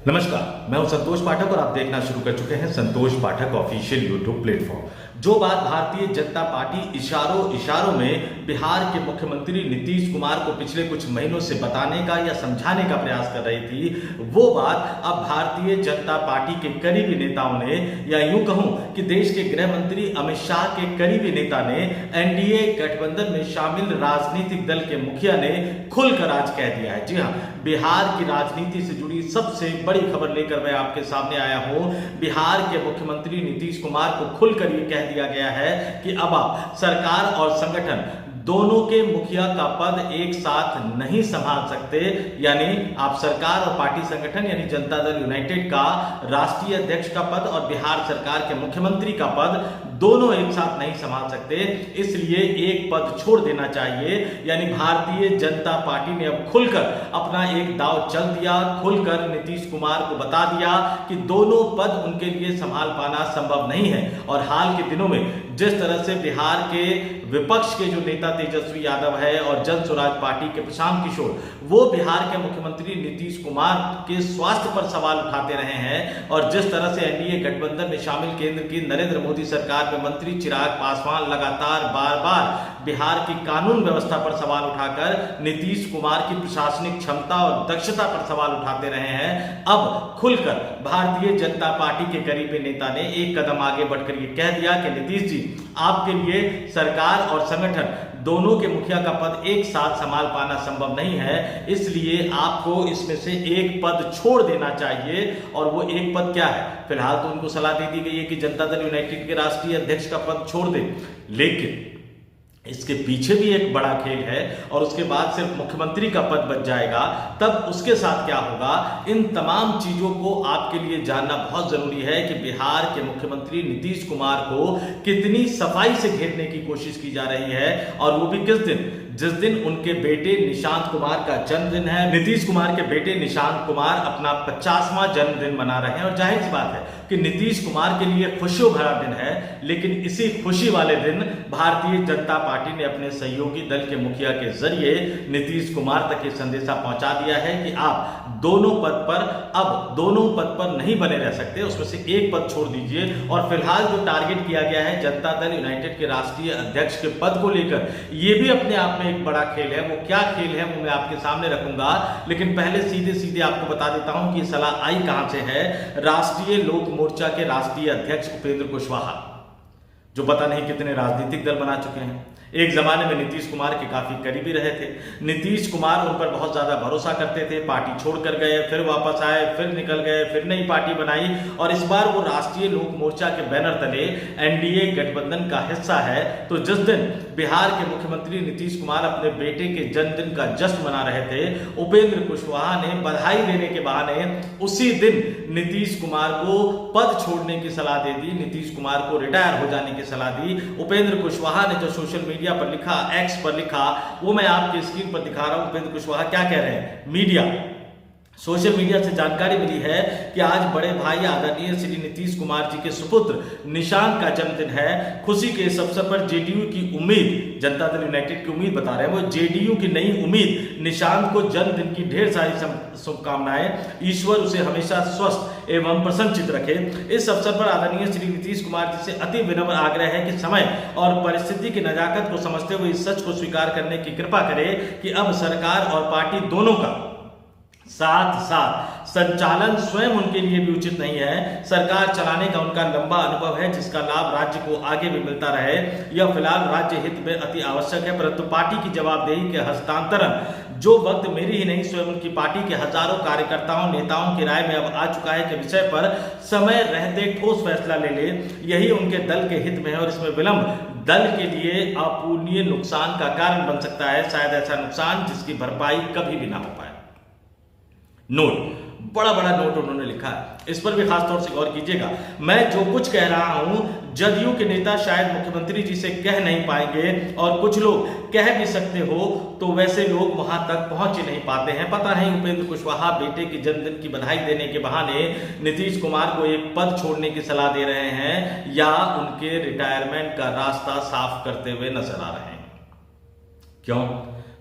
नमस्कार, मैं हूं संतोष पाठक और आप देखना शुरू कर चुके हैं संतोष पाठक ऑफिशियल यूट्यूब प्लेटफॉर्म। जो बात भारतीय जनता पार्टी इशारों में बिहार के मुख्यमंत्री नीतीश कुमार को पिछले कुछ महीनों से बताने का या समझाने का प्रयास कर रही थी, वो बात अब भारतीय जनता पार्टी के करीबी नेताओं ने, या यूं कहूं कि देश के गृह मंत्री अमित शाह के करीबी नेता ने एनडीए गठबंधन में शामिल राजनीतिक दल के मुखिया ने खुलकर आज कह दिया है। जी हां, बिहार की राजनीति से जुड़ी सबसे बड़ी खबर लेकर मैं आपके सामने आया हूं। बिहार के मुख्यमंत्री नीतीश कुमार को खुलकर यह कह दिया गया है कि अब आप सरकार और संगठन दोनों के मुखिया का पद एक साथ नहीं संभाल सकते, यानी आप सरकार और पार्टी संगठन यानी जनता दल यूनाइटेड का राष्ट्रीय अध्यक्ष का पद और बिहार सरकार के मुख्यमंत्री का पद दोनों एक साथ नहीं संभाल सकते, इसलिए एक पद छोड़ देना चाहिए। यानी भारतीय जनता पार्टी ने अब खुलकर अपना एक दांव चल दिया, खुलकर नीतीश कुमार को बता दिया कि दोनों पद उनके लिए संभाल पाना संभव नहीं है। और हाल के दिनों में जिस तरह से बिहार के विपक्ष के जो नेता तेजस्वी यादव है और जन स्वराज पार्टी के प्रशांत किशोर, वो बिहार के मुख्यमंत्री नीतीश कुमार के स्वास्थ्य पर सवाल उठाते रहे हैं, और जिस तरह से एनडीए गठबंधन में शामिल केंद्र की नरेंद्र मोदी सरकार में मंत्री चिराग पासवान लगातार बार बिहार की कानून व्यवस्था पर सवाल उठाकर नीतीश कुमार की प्रशासनिक क्षमता और दक्षता पर सवाल उठाते रहे हैं, अब खुलकर भारतीय जनता पार्टी के करीबी नेता ने एक कदम आगे बढ़कर यह कह दिया कि नीतीश जी, आपके लिए सरकार और संगठन दोनों के मुखिया का पद एक साथ संभाल पाना संभव नहीं है, इसलिए आपको इसमें से एक पद छोड़ देना चाहिए। और वो एक पद क्या है? फिलहाल तो उनको सलाह दे दी गई है कि जनता दल यूनाइटेड के राष्ट्रीय अध्यक्ष का पद छोड़ दे, लेकिन इसके पीछे भी एक बड़ा खेल है, और उसके बाद सिर्फ मुख्यमंत्री का पद बच जाएगा, तब उसके साथ क्या होगा? इन तमाम चीजों को आपके लिए जानना बहुत जरूरी है कि बिहार के मुख्यमंत्री नीतीश कुमार को कितनी सफाई से घेरने की कोशिश की जा रही है, और वो भी किस दिन? जिस दिन उनके बेटे निशांत कुमार का जन्मदिन है। नीतीश कुमार के बेटे निशांत कुमार अपना 50वां जन्मदिन मना रहे हैं, और जाहिर सी बात है कि नीतीश कुमार के लिए खुशियों भरा दिन है, लेकिन इसी खुशी वाले दिन भारतीय जनता पार्टी ने अपने सहयोगी दल के मुखिया के जरिए नीतीश कुमार तक ये संदेशा पहुंचा दिया है कि आप दोनों पद पर नहीं बने रह सकते, उसमें से एक पद छोड़ दीजिए। और फिलहाल जो टारगेट किया गया है जनता दल यूनाइटेड के राष्ट्रीय अध्यक्ष के पद को लेकर, यह भी अपने आप में एक बड़ा खेल है। वो क्या खेल है वो मैं आपके सामने रखूंगा, लेकिन पहले सीधे आपको बता देता हूं कि सलाह आई कहां से है। राष्ट्रीय लोक मोर्चा के राष्ट्रीय अध्यक्ष उपेंद्र कुशवाहा, जो पता नहीं कितने राजनीतिक दल बना चुके हैं, एक जमाने में नीतीश कुमार के काफी करीबी रहे थे। नीतीश कुमार उन पर बहुत ज्यादा भरोसा करते थे, पार्टी छोड़कर गए, फिर वापस आए, फिर निकल गए, फिर नई पार्टी बनाई, और इस बार वो राष्ट्रीय लोक मोर्चा के बैनर तले एनडीए गठबंधन का हिस्सा है। तो जिस दिन बिहार के मुख्यमंत्री नीतीश कुमार अपने बेटे के जन्मदिन का जश्न मना रहे थे, उपेंद्र कुशवाहा ने बधाई देने के बहाने उसी दिन नीतीश कुमार को पद छोड़ने की सलाह दे दी, नीतीश कुमार को रिटायर हो जाने की सलाह दी। उपेंद्र कुशवाहा ने जो सोशल मीडिया पर लिखा, एक्स पर लिखा, वो मैं आपके स्क्रीन पर दिखा रहा हूं। उपेंद्र कुशवाहा क्या कह रहे हैं? सोशल मीडिया से जानकारी मिली है कि आज बड़े भाई आदरणीय श्री नीतीश कुमार जी के सुपुत्र निशांत का जन्मदिन है। खुशी के इस अवसर पर जेडीयू की उम्मीद, जनता दल यूनाइटेड की उम्मीद बता रहे हैं, वो जेडीयू की नई उम्मीद निशांत को जन्मदिन की ढेर सारी शुभकामनाएं। ईश्वर उसे हमेशा स्वस्थ एवं प्रसन्नचित रखे। इस अवसर पर आदरणीय श्री नीतीश कुमार जी से अति विनम्र आग्रह है कि समय और परिस्थिति की नजाकत को समझते हुए इस सच को स्वीकार करने की कृपा करें कि अब सरकार और पार्टी दोनों का साथ संचालन स्वयं उनके लिए भी उचित नहीं है। सरकार चलाने का उनका लंबा अनुभव है, जिसका लाभ राज्य को आगे भी मिलता रहे। यह फिलहाल राज्य हित में अति आवश्यक है, परंतु पार्टी की जवाबदेही के हस्तांतरण जो वक्त मेरी ही नहीं स्वयं उनकी पार्टी के हजारों कार्यकर्ताओं नेताओं की राय में अब आ चुका है कि विषय पर समय रहते ठोस फैसला ले ले, यही उनके दल के हित में है, और इसमें विलंब दल के लिए अपूरणीय नुकसान का कारण बन सकता है, शायद ऐसा नुकसान जिसकी भरपाई कभी भी ना हो पाए। नोट, बड़ा नोट उन्होंने लिखा है, इस पर भी खास तौर से गौर कीजिएगा। मैं जो कुछ कह रहा हूं, जदयू के नेता शायद मुख्यमंत्री जी से कह नहीं पाएंगे, और कुछ लोग कह भी सकते हो तो वैसे लोग वहां तक पहुंच ही नहीं पाते हैं। पता नहीं उपेंद्र कुशवाहा बेटे के जन्मदिन की बधाई देने के बहाने नीतीश कुमार को एक पद छोड़ने की सलाह दे रहे हैं, या उनके रिटायरमेंट का रास्ता साफ करते हुए नजर आ रहे हैं। क्यों?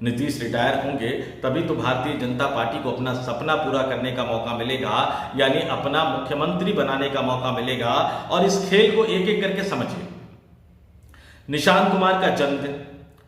नीतीश रिटायर होंगे तभी तो भारतीय जनता पार्टी को अपना सपना पूरा करने का मौका मिलेगा, यानी अपना मुख्यमंत्री बनाने का मौका मिलेगा। और इस खेल को एक एक करके समझिए। निशांत कुमार का जन्मदिन,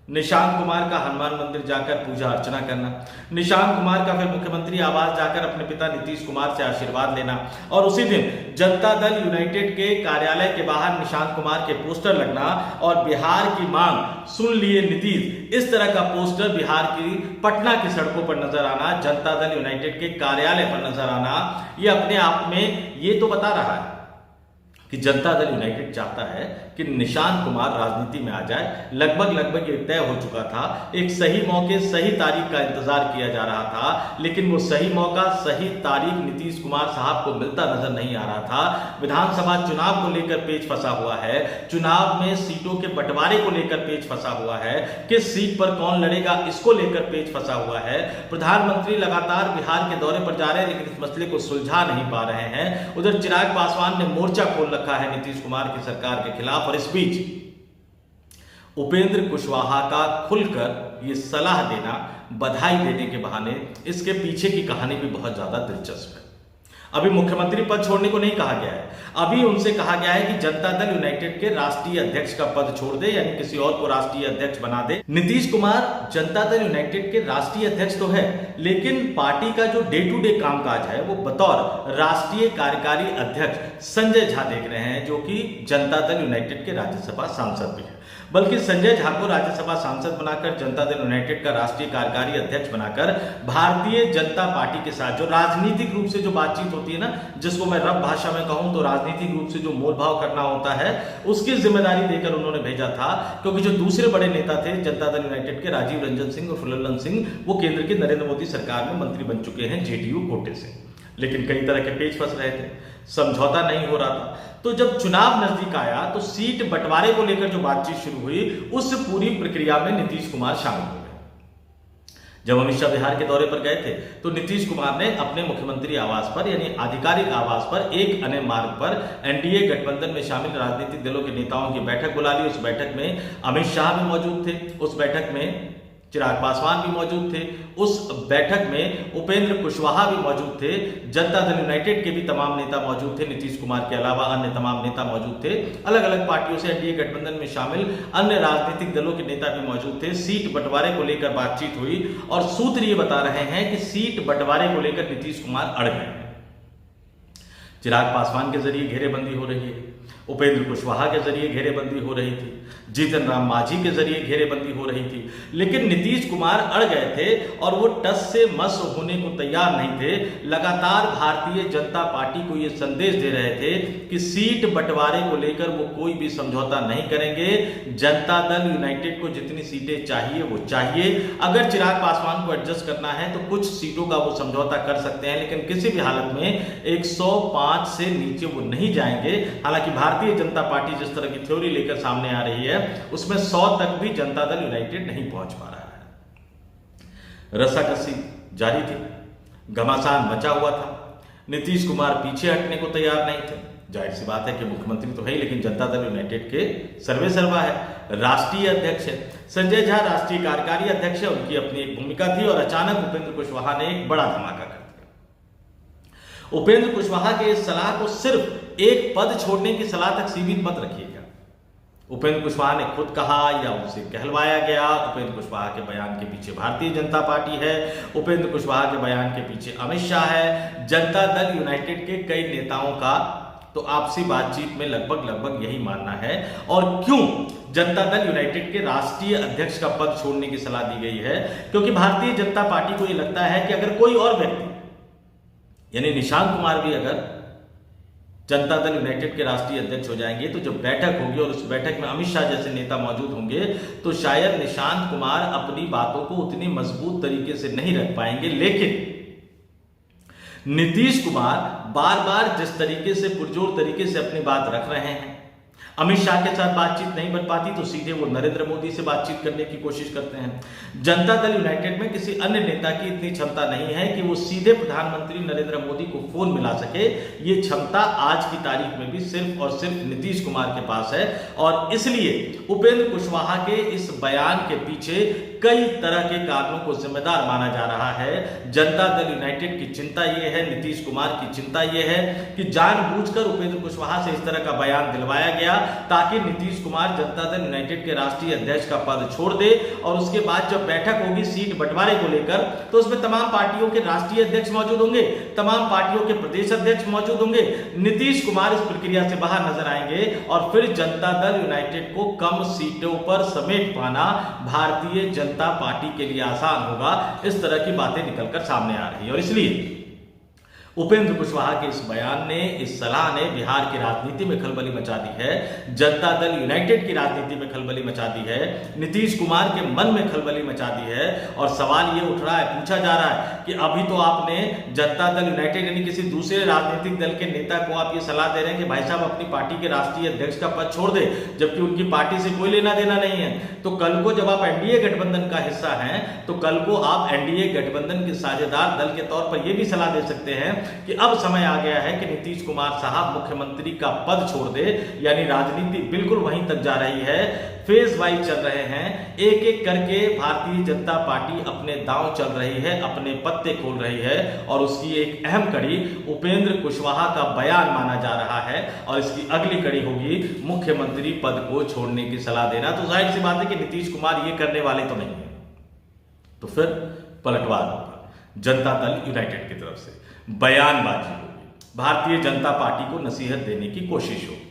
निशांत कुमार का हनुमान मंदिर जाकर पूजा अर्चना करना, निशांत कुमार का फिर मुख्यमंत्री आवास जाकर अपने पिता नीतीश कुमार से आशीर्वाद लेना, और उसी दिन जनता दल यूनाइटेड के कार्यालय के बाहर निशांत कुमार के पोस्टर लगना और बिहार की मांग सुन लिए नीतीश, इस तरह का पोस्टर बिहार की पटना की सड़कों पर नजर आना, जनता दल यूनाइटेड के कार्यालय पर नजर आना, ये अपने आप में ये तो बता रहा है कि जनता दल यूनाइटेड चाहता है कि निशांत कुमार राजनीति में आ जाए। लगभग ये तय हो चुका था। एक सही मौके सही तारीख का इंतजार किया जा रहा था, लेकिन वो सही मौका सही तारीख नीतीश कुमार साहब को मिलता नजर नहीं आ रहा था। विधानसभा चुनाव को लेकर पेच फंसा हुआ है, चुनाव में सीटों के बंटवारे को लेकर पेच फंसा हुआ है, किस सीट पर कौन लड़ेगा इसको लेकर पेच फंसा हुआ है। प्रधानमंत्री लगातार बिहार के दौरे पर जा रहे हैं, लेकिन इस मसले को सुलझा नहीं पा रहे हैं। उधर चिराग पासवान ने मोर्चा खोल रखा है नीतीश कुमार की सरकार के खिलाफ, और इस बीच उपेंद्र कुशवाहा का खुलकर ये सलाह देना, बधाई देने के बहाने, इसके पीछे की कहानी भी बहुत ज्यादा दिलचस्प है। अभी मुख्यमंत्री पद छोड़ने को नहीं कहा गया है, अभी उनसे कहा गया है कि जनता दल यूनाइटेड के राष्ट्रीय अध्यक्ष का पद छोड़ दे, यानी किसी और को राष्ट्रीय अध्यक्ष बना दे। नीतीश कुमार जनता दल यूनाइटेड के राष्ट्रीय अध्यक्ष तो है, लेकिन पार्टी का जो डे टू डे कामकाज है वो बतौर राष्ट्रीय कार्यकारी अध्यक्ष संजय झा देख रहे हैं, जो कि जनता दल यूनाइटेड के राज्यसभा सांसद भी है। बल्कि संजय झा को राज्यसभा सांसद बनाकर, जनता दल यूनाइटेड का राष्ट्रीय कार्यकारी अध्यक्ष बनाकर भारतीय जनता पार्टी के साथ जो राजनीतिक रूप से जो बातचीत होती है ना, जिसको मैं रब भाषा में कहूं तो राजनीतिक रूप से जो मोलभाव करना होता है, उसकी जिम्मेदारी देकर उन्होंने भेजा था। क्योंकि जो दूसरे बड़े नेता थे जनता दल यूनाइटेड के, राजीव रंजन सिंह और फुललन सिंह, वो केंद्र की नरेंद्र मोदी सरकार में मंत्री बन चुके हैं जेडीयू कोटे से, लेकिन कई तरह के पेच फंस रहे थे, समझौता नहीं हो रहा था। तो जब चुनाव नजदीक आया तो सीट बंटवारे को लेकर जो बातचीत शुरू हुई, उस पूरी प्रक्रिया में नीतीश कुमार शामिल हो गए। जब अमित शाह बिहार के दौरे पर गए थे तो नीतीश कुमार ने अपने मुख्यमंत्री आवास पर, यानी आधिकारिक आवास पर, एक अन्य मार्ग पर एनडीए गठबंधन में शामिल राजनीतिक दलों के नेताओं की बैठक बुला ली। उस बैठक में अमित शाह भी मौजूद थे, उस बैठक में चिराग पासवान भी मौजूद थे, उस बैठक में उपेंद्र कुशवाहा भी मौजूद थे, जनता दल यूनाइटेड के भी तमाम नेता मौजूद थे, नीतीश कुमार के अलावा अन्य तमाम नेता मौजूद थे। अलग अलग पार्टियों से एनडीए गठबंधन में शामिल अन्य राजनीतिक दलों के नेता भी मौजूद थे। सीट बंटवारे को लेकर बातचीत हुई और सूत्र ये बता रहे हैं कि सीट बंटवारे को लेकर नीतीश कुमार अड़ गए हैं। चिराग पासवान के जरिए घेरेबंदी हो रही है, उपेंद्र कुशवाहा के जरिए घेरेबंदी हो रही थी, जीतन राम मांझी के जरिए घेरेबंदी हो रही थी, लेकिन नीतीश कुमार अड़ गए थे और वो टस से मस होने को तैयार नहीं थे। लगातार भारतीय जनता पार्टी को ये संदेश दे रहे थे कि सीट बंटवारे को लेकर वो कोई भी समझौता नहीं करेंगे। जनता दल यूनाइटेड को जितनी सीटें चाहिए वो चाहिए, अगर चिराग पासवान को एडजस्ट करना है तो कुछ सीटों का वो समझौता कर सकते हैं, लेकिन किसी भी हालत में 105 से नीचे वो नहीं जाएंगे। हालांकि भारतीय जनता पार्टी जिस तरह की थ्योरी लेकर सामने आ रही है, उसमें 100 तक भी जनता दल यूनाइटेड नहीं पहुंच पा रहा है। रस्साकसी जारी थी, घमासान मचा हुआ था, नीतीश कुमार पीछे हटने को तैयार नहीं थे। जाहिर सी बात है कि मुख्यमंत्री तो है, लेकिन जनता दल यूनाइटेड के सर्वे सर्वा है, राष्ट्रीय अध्यक्ष है, संजय झा राष्ट्रीय कार्यकारी अध्यक्ष है, उनकी अपनी एक भूमिका थी। और अचानक उपेंद्र कुशवाहा ने एक बड़ा धमाका कर दिया। उपेंद्र कुशवाहा के इस सलाह को सिर्फ एक पद छोड़ने की सलाह तक सीमित मत रखिएगा। उपेंद्र कुशवाहा ने खुद कहा या उनसे कहलवाया गया, उपेंद्र कुशवाहा के बयान के पीछे भारतीय जनता पार्टी है, उपेंद्र कुशवाहा के बयान के पीछे अमित शाह है, जनता दल यूनाइटेड के कई नेताओं का तो आपसी बातचीत में लगभग यही मानना है। और क्यों जनता दल यूनाइटेड के राष्ट्रीय अध्यक्ष का पद छोड़ने की सलाह दी गई है? क्योंकि भारतीय जनता पार्टी को यह लगता है कि अगर कोई और व्यक्ति, यानी निशांत कुमार भी अगर जनता दल यूनाइटेड के राष्ट्रीय अध्यक्ष हो जाएंगे, तो जब बैठक होगी और उस बैठक में अमित शाह जैसे नेता मौजूद होंगे, तो शायद निशांत कुमार अपनी बातों को उतनी मजबूत तरीके से नहीं रख पाएंगे। लेकिन नीतीश कुमार बार बार जिस तरीके से पुरजोर तरीके से अपनी बात रख रहे हैं, अमित शाह के साथ बातचीत नहीं बन पाती तो सीधे वो नरेंद्र मोदी से बातचीत करने की कोशिश करते हैं। जनता दल यूनाइटेड में किसी अन्य नेता की इतनी क्षमता नहीं है कि वो सीधे प्रधानमंत्री नरेंद्र मोदी को फोन मिला सके। ये क्षमता आज की तारीख में भी सिर्फ और सिर्फ नीतीश कुमार के पास है, और इसलिए उपेंद्र कुशवाहा के इस बयान के पीछे कई तरह के कारणों को जिम्मेदार माना जा रहा है। जनता दल यूनाइटेड की चिंता यह है, नीतीश कुमार की चिंता यह है कि जानबूझकर उपेंद्र कुशवाहा से इस तरह का बयान दिलवाया गया ताकि नीतीश कुमार जनता दल यूनाइटेड के राष्ट्रीय अध्यक्ष का पद छोड़ दे और उसके बाद जब बैठक होगी सीट बंटवारे को लेकर तो उसमें तमाम पार्टियों के राष्ट्रीय अध्यक्ष मौजूद होंगे, तमाम पार्टियों के प्रदेश अध्यक्ष मौजूद होंगे। नीतीश कुमार इस प्रक्रिया से बाहर नजर आएंगे और फिर जनता दल यूनाइटेड को कम सीटों पर समेट पाना भारतीय जनता पार्टी के लिए आसान होगा। इस तरह की बातें निकलकर सामने आ रही है और इसलिए उपेंद्र कुशवाहा के इस बयान ने, इस सलाह ने बिहार की राजनीति में खलबली मचा दी है, जनता दल यूनाइटेड की राजनीति में खलबली मचा दी है, नीतीश कुमार के मन में खलबली मचा दी है। और सवाल ये उठ रहा है, पूछा जा रहा है कि अभी तो आपने जनता दल यूनाइटेड यानी किसी दूसरे राजनीतिक दल के नेता को आप ये सलाह दे रहे हैं कि भाई साहब अपनी पार्टी के राष्ट्रीय अध्यक्ष का पद छोड़ दे, जबकि उनकी पार्टी से कोई लेना देना नहीं है। तो कल को जब आप एनडीए गठबंधन का हिस्सा हैं तो कल को आप एनडीए गठबंधन के साझेदार दल के तौर पर यह भी सलाह दे सकते हैं कि अब समय आ गया है कि नीतीश कुमार साहब मुख्यमंत्री का पद छोड़ दे। यानी राजनीति बिल्कुल वहीं तक जा रही है, फेज वाइज चल रहे हैं, एक एक करके भारतीय जनता पार्टी अपने दांव चल रही है, अपने पत्ते खोल रही है और उसकी एक अहम कड़ी उपेंद्र कुशवाहा का बयान माना जा रहा है और इसकी अगली कड़ी होगी मुख्यमंत्री पद को छोड़ने की सलाह देना। तो जाहिर सी बात है कि नीतीश कुमार ये करने वाले तो नहीं है, तो फिर पलटवार होगा, जनता दल यूनाइटेड की तरफ से बयानबाजी होगी, भारतीय जनता पार्टी को नसीहत देने की कोशिश होगी।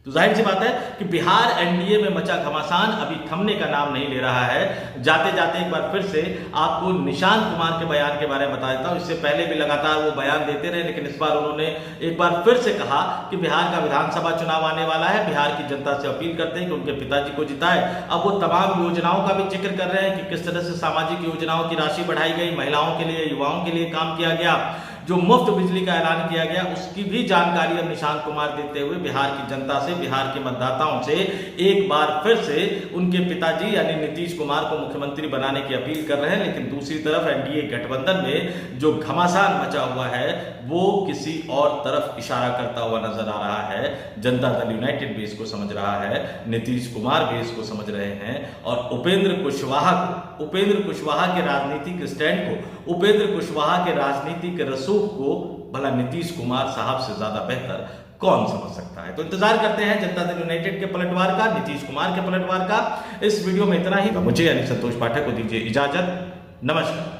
तो जाहिर सी बात है कि बिहार एनडीए में मचा घमासान अभी थमने का नाम नहीं ले रहा है। जाते जाते एक बार फिर से आपको निशांत कुमार के बयान के बारे में बता देता हूं। इससे पहले भी लगातार वो बयान देते रहे, लेकिन इस बार उन्होंने एक बार फिर से कहा कि बिहार का विधानसभा चुनाव आने वाला है, बिहार की जनता से अपील करते हैं कि उनके पिताजी को जिताए। अब वो तमाम योजनाओं का भी जिक्र कर रहे हैं कि किस तरह से सामाजिक योजनाओं की राशि बढ़ाई गई, महिलाओं के लिए, युवाओं के लिए काम किया गया, जो मुफ्त बिजली का ऐलान किया गया उसकी भी जानकारी अब निशांत कुमार देते हुए बिहार की जनता से, बिहार के मतदाताओं से एक बार फिर से उनके पिताजी यानी नीतीश कुमार को मुख्यमंत्री बनाने की अपील कर रहे हैं। लेकिन दूसरी तरफ एनडीए गठबंधन में जो घमासान मचा हुआ है वो किसी और तरफ इशारा करता हुआ नजर आ रहा है। जनता दल यूनाइटेड भी इसको समझ रहा है, नीतीश कुमार भी इसको समझ रहे हैं और उपेंद्र कुशवाहा के राजनीतिक स्टैंड को, उपेंद्र कुशवाहा के राजनीतिक रसूख को भला नीतीश कुमार साहब से ज्यादा बेहतर कौन समझ सकता है। तो इंतजार करते हैं जनता दल यूनाइटेड के पलटवार का, नीतीश कुमार के पलटवार का। इस वीडियो में इतना ही। मुझे यानी संतोष पाठक को दीजिए इजाजत। नमस्कार।